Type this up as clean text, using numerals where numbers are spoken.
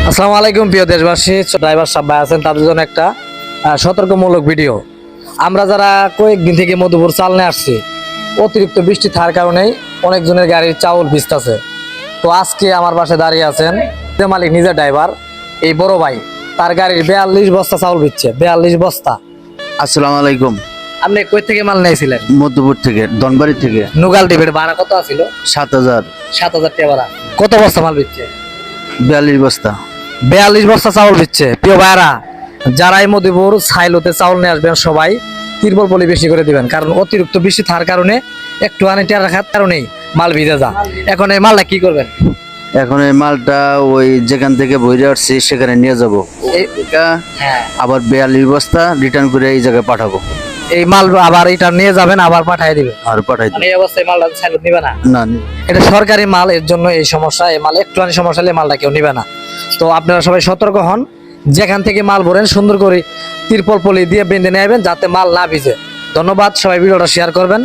আসসালামু আলাইকুম প্রিয় দেশবাসী, ড্রাইভার সাহেব ভাই আছেন তাদের জন্য একটা সতর্কমূলক ভিডিও। আমরা যারা কয়েকদিন থেকে মধুপুর চালনে আসছি, অতিরিক্ত বৃষ্টি থাকার কারণেই অনেকজনের গাড়ির চাউল ভিজতেছে। তো আজকে আমার পাশে দাঁড়িয়ে আছেন যে মালিক, নিজের ড্রাইভার, এই বড় ভাই, তার গাড়ির 42 বস্তা চাউল ভিজছে। 42 বস্তা। আসসালামু আলাইকুম। আপনি কই থেকে মাল নিয়েছিলেন? মধ্যপুর থেকে, ধনবাড়ি থেকে। নুগাল ডিবের ভাড়া কত আছিল? 7,000। 7,000 টাকা ভাড়া। কত বস্তা মাল ভিজছে? 42 বস্তা। 42 বস্তা চাউল দিচ্ছে। প্রিয় ভাইরা, যারাই মধুপুর ছাইলতে চাউল নিয়ে আসবেন সবাই তিরপল পলি বেশি করে দিবেন, কারণ অতিরিক্ত বৃষ্টি থাকার কারণে একটু টের রাখার কারণেই মাল ভিজে যা। এখন এই মালটা কি করবেন? এখন এই মালটা ওই যেখান থেকে বইরে আসছি সেখানে নিয়ে যাব। হ্যাঁ, আবার 42 বস্তা রিটার্ন করে এই জায়গায় পাঠাবো। এই মাল আবার এটা নিয়ে যাবেন, আবার পাঠিয়ে দিবেন। আর পাঠাই মানে এই অবস্থায় মালটা ছাইলত নিবে না। না, এটা সরকারি মাল, এর জন্য এই সমস্যা। এই মাল একটু সমস্যা হলে মালটা কেউ নিবে না। তো আপনারা সবাই সতর্ক হন, যেখান থেকে মাল ভরেন সুন্দর করে তিরপল পলি দিয়ে বেঁধে নেবেন যাতে মাল না ভিজে। ধন্যবাদ, সবাই ভিডিওটা শেয়ার করবেন।